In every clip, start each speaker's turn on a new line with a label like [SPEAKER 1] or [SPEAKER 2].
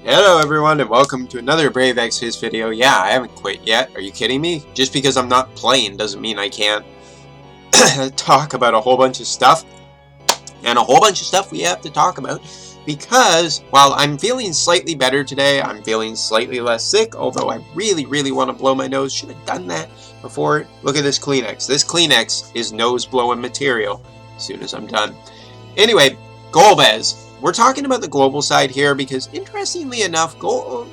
[SPEAKER 1] Hello everyone and welcome to another Brave Exvius video. Yeah, I haven't quit yet. Are you kidding me? Just because I'm not playing doesn't mean I can't talk about a whole bunch of stuff. And a whole bunch of stuff we have to talk about. Because while I'm feeling slightly better today, I'm feeling slightly less sick. Although I really want to blow my nose. Should have done that before. Look at this Kleenex. This Kleenex is nose blowing material as soon as I'm done. Anyway, Golbez. We're talking about the global side here because, interestingly enough, Global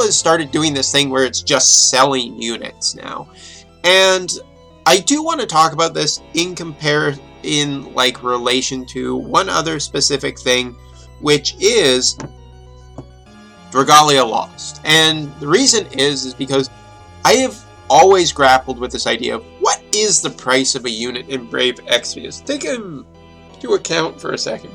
[SPEAKER 1] has started doing this thing where it's just selling units now. And I do want to talk about this in relation to one other specific thing, which is Dragalia Lost. And the reason is because I have always grappled with this idea of what is the price of a unit in Brave Exvius. Take into account for a second.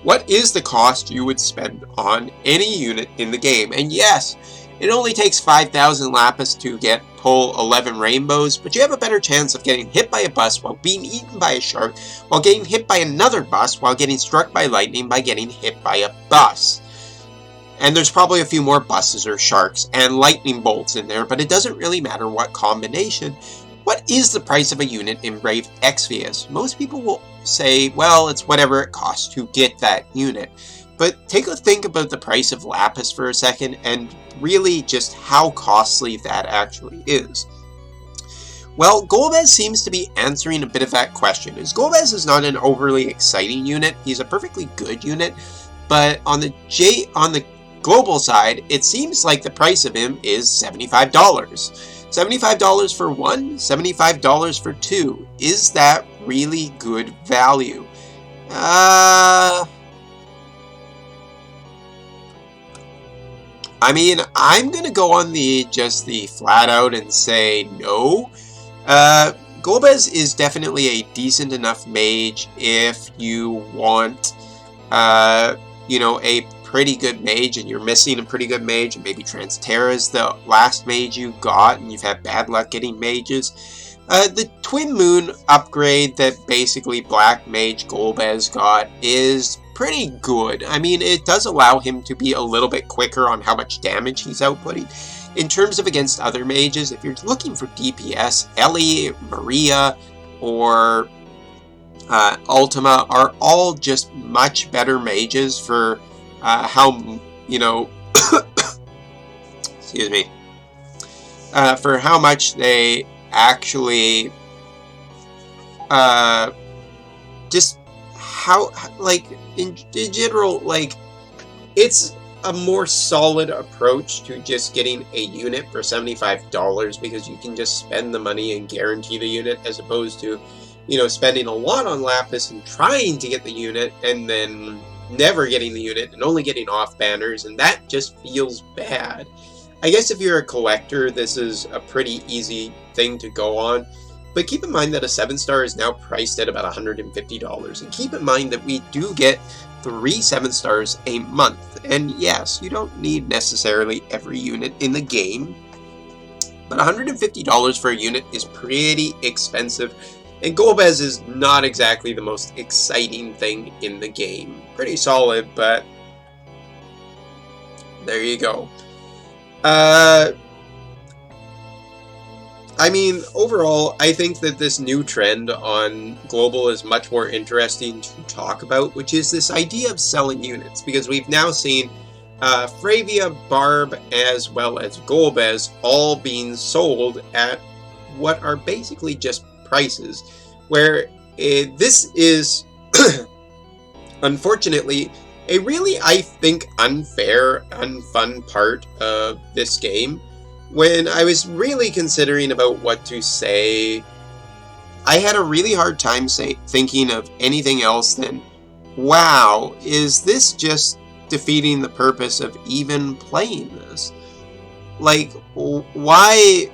[SPEAKER 1] What is the cost you would spend on any unit in the game? And yes, it only takes 5,000 lapis to pull 11 rainbows, but you have a better chance of getting hit by a bus while being eaten by a shark, while getting hit by another bus, while getting struck by lightning by getting hit by a bus. And there's probably a few more buses or sharks and lightning bolts in there, but it doesn't really matter what combination. What is the price of a unit in Brave Exvius? Most people will say, well, it's whatever it costs to get that unit. But take a think about the price of lapis for a second and really just how costly that actually is. Well, Golbez seems to be answering a bit of that question. As Golbez is not an overly exciting unit, he's a perfectly good unit, but on the global side, it seems like the price of him is $75. $75 for one, $75 for two. Is that really good value? I mean, I'm gonna go on the flat out and say no. Golbez is definitely a decent enough mage if you want, a pretty good mage and you're missing a pretty good mage, and maybe Transterra is the last mage you got and you've had bad luck getting mages. The Twin Moon upgrade that basically Black Mage Golbez got is pretty good. I mean, it does allow him to be a little bit quicker on how much damage he's outputting. In terms of against other mages, if you're looking for DPS, Ellie, Maria, or Ultima are all just much better mages for excuse me, for how much they actually, just how, like, in general, like, it's a more solid approach to just getting a unit for $75 because you can just spend the money and guarantee the unit as opposed to, spending a lot on lapis and trying to get the unit and then never getting the unit and only getting off banners, and that just feels bad. I guess if you're a collector, this is a pretty easy thing to go on, but keep in mind that a 7-star is now priced at about $150, and keep in mind that we do get 3 7-stars a month, and yes, you don't need necessarily every unit in the game, but $150 for a unit is pretty expensive. And Golbez is not exactly the most exciting thing in the game. Pretty solid, but there you go. I mean, overall, I think that this new trend on Global is much more interesting to talk about, which is this idea of selling units. Because we've now seen Fravia, Barb, as well as Golbez all being sold at what are basically just prices, where this is unfortunately a really, I think, unfair, unfun part of this game. When I was really considering about what to say, I had a really hard time thinking of anything else than, wow, is this just defeating the purpose of even playing this? Like, why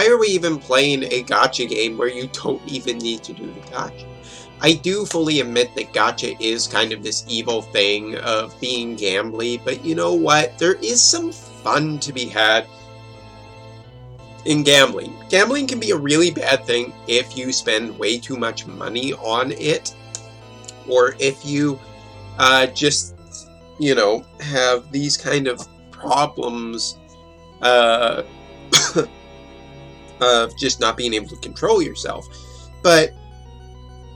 [SPEAKER 1] are we even playing a gacha game where you don't even need to do the gacha? I do fully admit that gacha is kind of this evil thing of being gambly, but you know what? There is some fun to be had in gambling. Gambling can be a really bad thing if you spend way too much money on it, or if you just, you know, have these kind of problems uh, of just not being able to control yourself. But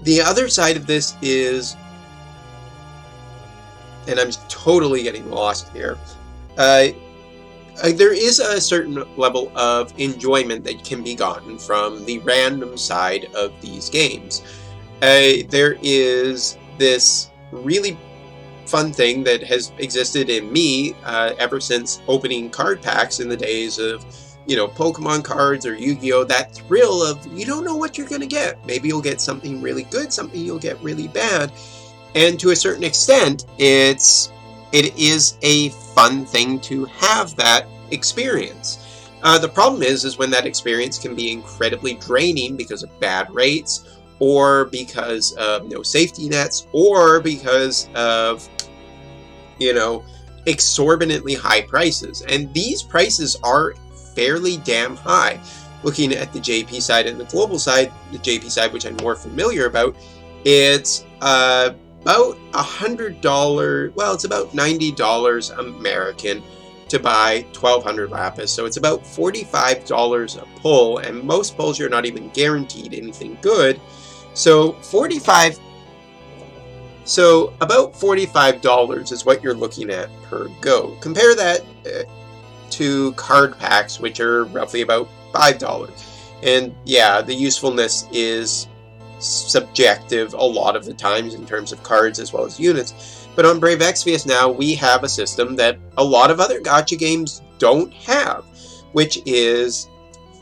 [SPEAKER 1] the other side of this is, and I'm totally getting lost here, there is a certain level of enjoyment that can be gotten from the random side of these games. There is this really fun thing that has existed in me ever since opening card packs in the days of, you know, Pokemon cards or Yu-Gi-Oh! That thrill of you don't know what you're going to get. Maybe you'll get something really good, something you'll get really bad. And to a certain extent, it is a fun thing to have that experience. The problem is when that experience can be incredibly draining because of bad rates, or because of no safety nets, or because of, you know, exorbitantly high prices. And these prices are fairly damn high. Looking at the JP side and the global side, the JP side, which I'm more familiar about, it's about $100, well, it's about $90 American to buy 1200 Lapis. So it's about $45 a pull, and most pulls you're not even guaranteed anything good. So about $45 is what you're looking at per go. Compare that to card packs, which are roughly about $5. And yeah, the usefulness is subjective a lot of the times in terms of cards as well as units. But on Brave Exvius now, we have a system that a lot of other gacha games don't have, which is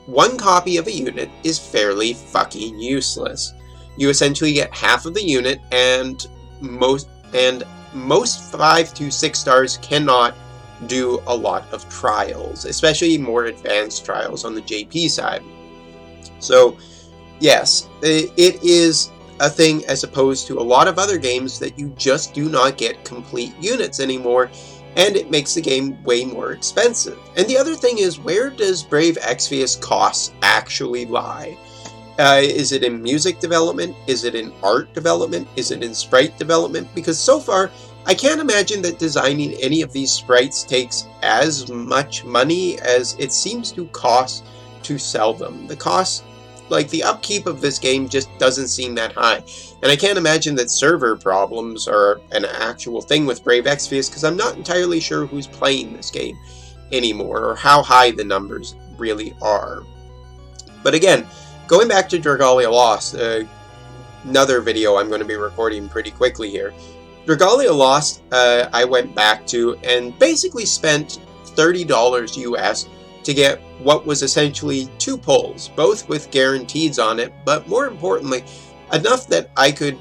[SPEAKER 1] one copy of a unit is fairly fucking useless. You essentially get half of the unit, and most 5 to 6 stars cannot do a lot of trials, especially more advanced trials on the JP side. So yes, it is a thing as opposed to a lot of other games that you just do not get complete units anymore, and it makes the game way more expensive. And the other thing is, where does Brave Exvius costs actually lie? Is it in music development? Is it in art development? Is it in sprite development? Because so far, I can't imagine that designing any of these sprites takes as much money as it seems to cost to sell them. The cost, like the upkeep of this game, just doesn't seem that high. And I can't imagine that server problems are an actual thing with Brave Exvius, because I'm not entirely sure who's playing this game anymore, or how high the numbers really are. But again, going back to Dragalia Lost, another video I'm going to be recording pretty quickly here. Dragalia Lost, I went back to and basically spent $30 US to get what was essentially 2 pulls, both with guarantees on it, but more importantly, enough that I could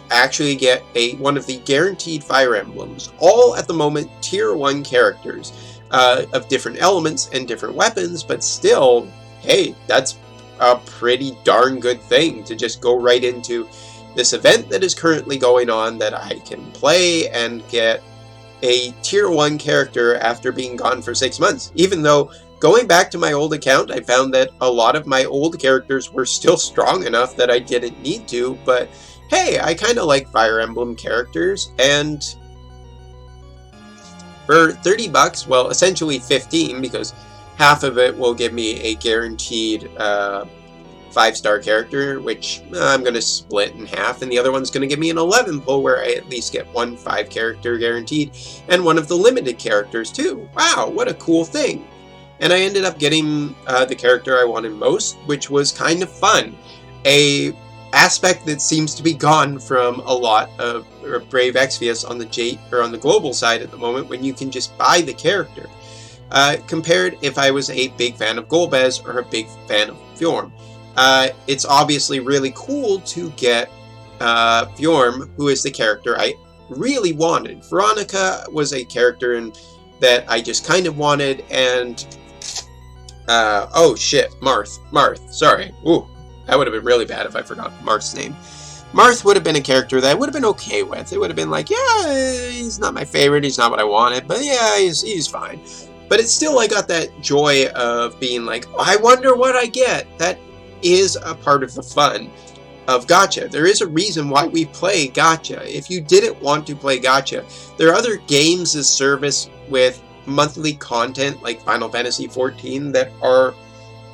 [SPEAKER 1] actually get one of the guaranteed Fire Emblems, all at the moment tier 1 characters of different elements and different weapons, but still, hey, that's a pretty darn good thing to just go right into this event that is currently going on that I can play and get a tier 1 character after being gone for 6 months. Even though, going back to my old account, I found that a lot of my old characters were still strong enough that I didn't need to, but hey, I kind of like Fire Emblem characters, and for 30 bucks, well, essentially 15, because half of it will give me a guaranteed 5-star character, which I'm going to split in half, and the other one's going to give me an 11 pull where I at least get 1 5-character guaranteed, and one of the limited characters too. Wow, what a cool thing. And I ended up getting the character I wanted most, which was kind of fun. A aspect that seems to be gone from a lot of Brave Exvius on the global side at the moment, when you can just buy the character. Compared if I was a big fan of Golbez or a big fan of Fjorm. It's obviously really cool to get Fjorm, who is the character I really wanted. Veronica was a character that I just kind of wanted, and oh shit, Marth, sorry. Ooh, that would have been really bad if I forgot Marth's name. Marth would have been a character that I would have been okay with. It would have been like, yeah, he's not my favorite, he's not what I wanted, but yeah, he's fine. But it's still, I got that joy of being like, oh, I wonder what I get. That is a part of the fun. of gacha. There is a reason why we play gacha. If you didn't want to play gacha, there are other games as service with monthly content like Final Fantasy XIV that are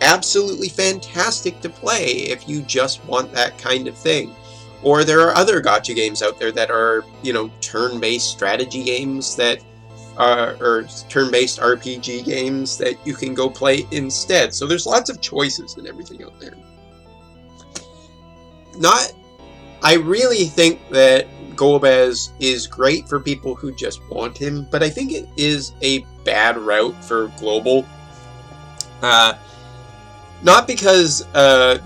[SPEAKER 1] absolutely fantastic to play if you just want that kind of thing. Or there are other gacha games out there that are, you know, turn-based strategy games that are, or turn-based RPG games that you can go play instead. So there's lots of choices and everything out there. I really think that Golbez is great for people who just want him, but I think it is a bad route for global. Not because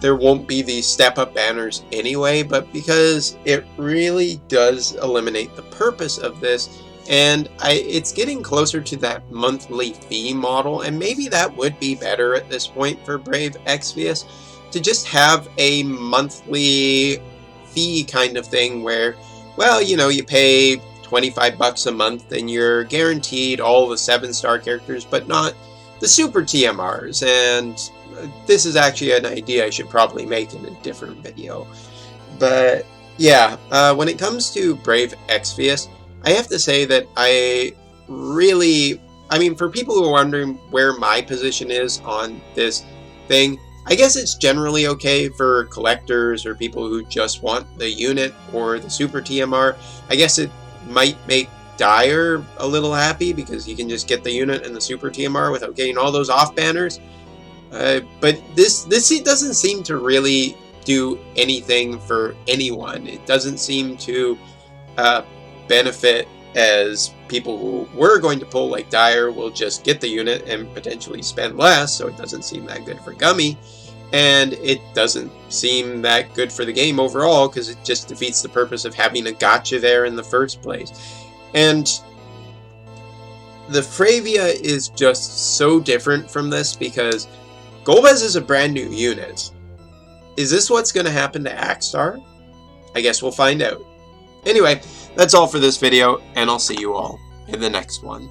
[SPEAKER 1] there won't be these step-up banners anyway, but because it really does eliminate the purpose of this, and it's getting closer to that monthly fee model, and maybe that would be better at this point for Brave Exvius, to just have a monthly fee kind of thing where, well, you know, you pay $25 a month and you're guaranteed all the 7-star characters, but not the super TMRs. And this is actually an idea I should probably make in a different video. But yeah, when it comes to Brave Exvius, I have to say that I mean, for people who are wondering where my position is on this thing, I guess it's generally okay for collectors or people who just want the unit or the super TMR. I guess it might make Dyer a little happy because he can just get the unit and the super TMR without getting all those off banners. But this doesn't seem to really do anything for anyone. It doesn't seem to benefit, as people who were going to pull like Dyer will just get the unit and potentially spend less, so it doesn't seem that good for Gummy. And it doesn't seem that good for the game overall, because it just defeats the purpose of having a gacha there in the first place. And the Fravia is just so different from this, because Golbez is a brand new unit. Is this what's going to happen to Axstar? I guess we'll find out. Anyway, that's all for this video, and I'll see you all in the next one.